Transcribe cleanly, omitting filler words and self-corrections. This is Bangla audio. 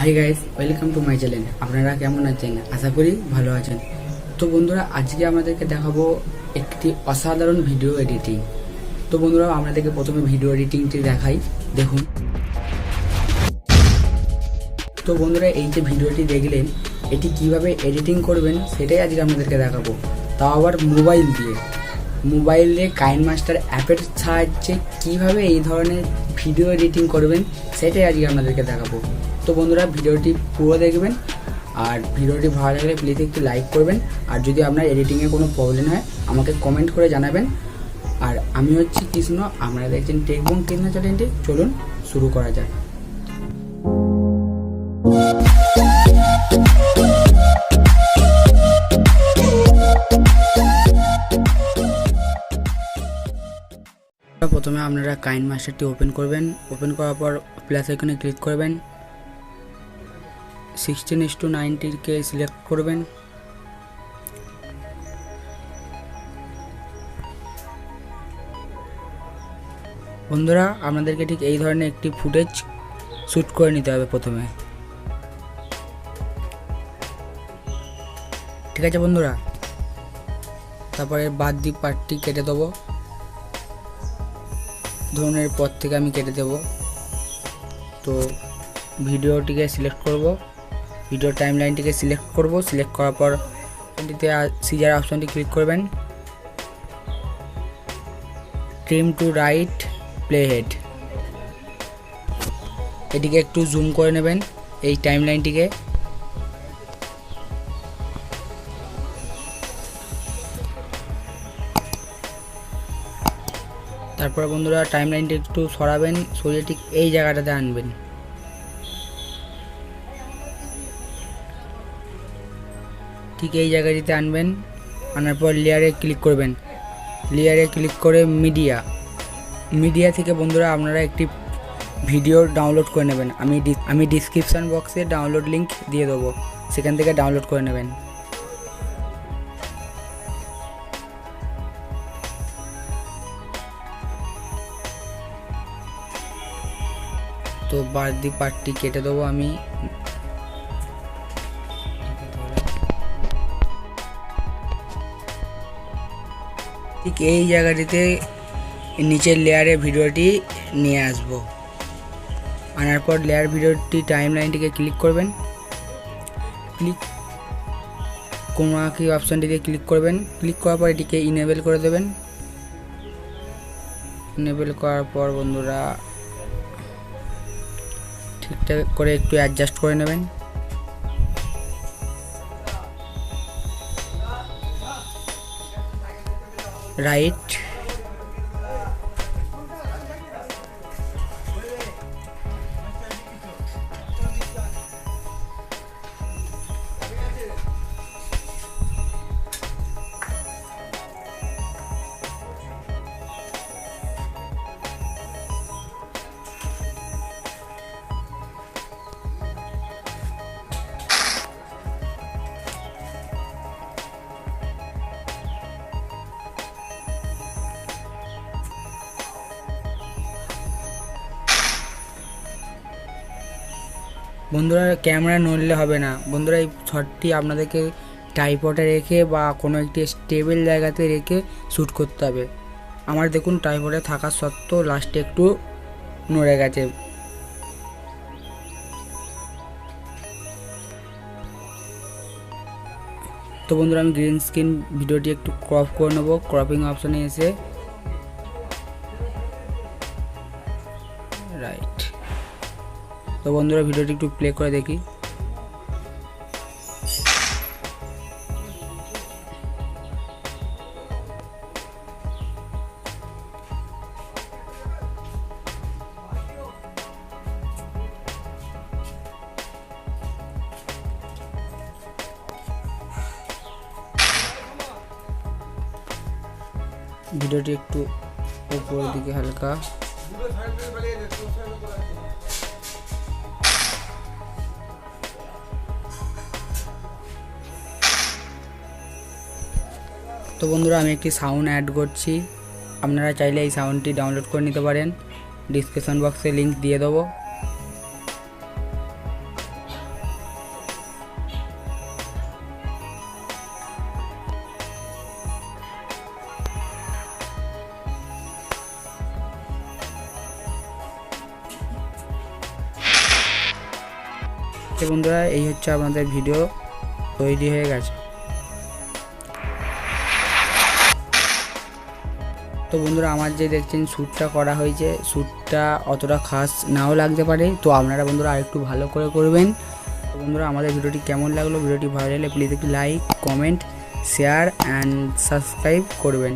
Hi guys, welcome to my channel. আপনারা কেমন আছেন? আশা করি ভালো আছেন। তো বন্ধুরা, আজকে আমাদেরকে দেখাবো একটি অসাধারণ ভিডিও এডিটিং। তো বন্ধুরা, আপনাদেরকে প্রথমে ভিডিও এডিটিংটি দেখাই, দেখুন। তো বন্ধুরা, এই যে ভিডিওটি দেখলেন, এটি কিভাবে এডিটিং করবেন সেটাই আজকে আপনাদেরকে দেখাবো, তাও আবার মোবাইল দিয়ে। মোবাইলে কাইনমাস্টার অ্যাপের সাহায্যে কিভাবে এই ধরনের ভিডিও এডিটিং করবেন সেটাই আজকে আপনাদেরকে দেখাবো। তো বন্ধুরা, ভিডিওটি পুরো দেখবেন, আর ভিডিওটি ভালো লাগলে প্লিজ একটু লাইক করবেন। আর যদি আপনার এডিটিংয়ে কোনো প্রবলেম হয় আমাকে কমেন্ট করে জানাবেন। আর আমি হচ্ছি কৃষ্ণ, আপনারা দেখছেন টেকবং কৃষ্ণ চ্যানেলটি। চলুন শুরু করা যাক। প্রথমে আপনারা কাইনমাস্টারটি ওপেন করবেন। ওপেন করার পর প্লাস আইকনে ক্লিক করবেন, 16:90 সিলেক্ট করবেন। বন্ধুরা, আপনাদেরকে ঠিক এই ধরনের একটি ফুটেজ শ্যুট করে নিতে হবে প্রথমে, ঠিক আছে বন্ধুরা। তারপরে বাদ দি পার্টটি কেটে দেবো। ধরনের পর থেকে আমি কেটে দেব। তো ভিডিওটিকে সিলেক্ট করব, ভিডিও টাইমলাইনটিকে সিলেক্ট করব। সিলেক্ট করার পর এটিতে সিজার অপশনটি ক্লিক করবেন, trim to right play head, এটিকে একটু জুম করে নেবেন এই টাইমলাইনটিকে। তারপর বন্ধুরা, টাইমলাইনটি একটু সরাবেন, সরিয়ে ঠিক এই জায়গাটাতে আনবেন। ঠিক এই জায়গাটিতে আনবেন। আনার পর লেয়ারে ক্লিক করবেন। লেয়ারে ক্লিক করে মিডিয়া থেকে বন্ধুরা আপনারা একটি ভিডিও ডাউনলোড করে নেবেন। আমি ডিসক্রিপশান বক্সে ডাউনলোড লিঙ্ক দিয়ে দেবো, সেখান থেকে ডাউনলোড করে নেবেন। তো বাড়তি পার্টটি কেটে দেবো আমি। ঠিক এই জায়গাটিতে নিচের লেয়ারে ভিডিওটি নিয়ে আসব। আনার পর লেয়ার ভিডিওটি টাইমলাইনটিকে ক্লিক করবেন। কোনো কি অপশানটিতে ক্লিক করবেন। ক্লিক করার পর এটিকে ইনেবল করে দেবেন। ইনেবল করার পর বন্ধুরা ঠিকঠাক করে একটু অ্যাডজাস্ট করে নেবেন। রাইট, বন্ধুরা ক্যামেরা নড়লে হবে না। বন্ধুরা, এই শটটি আপনাদেরকে ট্রাইপডে রেখে বা কোনো একটি স্টেবল জায়গাতে রেখে শ্যুট করতে হবে। আমার দেখুন ট্রাইপডে থাকা সত্ত্বেও লাস্টে একটু নড়ে গেছে। তো বন্ধুরা, আমি গ্রিন স্ক্রিন ভিডিওটি একটু ক্রপ করে নেবো। ক্রপিং অপশানে এসে রাইট। তো বন্ধুরা, ভিডিওটি একটু প্লে করে দেখি। ভিডিওটি একটু উপরের দিকে হালকা। তো বন্ধুরা, আমি একটি সাউন্ড অ্যাড করছি। আপনারা চাইলে এই সাউন্ডটি ডাউনলোড করে নিতে পারেন, ডিসক্রিপশন বক্সে লিংক দিয়ে দেবো। বন্ধুরা এই হচ্ছে আমাদের ভিডিও তৈরি হয়ে গেছে। তো বন্ধুরা আমার যে দেখছেন শ্যুটটা করা হয়েছে, শ্যুটটা অতটা খাস নাও লাগতে পারে, তো আপনারা বন্ধুরা আরেকটু ভালো করে করবেন। তো বন্ধুরা আমাদের ভিডিওটি কেমন লাগলো, ভিডিওটি ভালো লাগলে প্লিজ একটি like, comment, share and subscribe করবেন।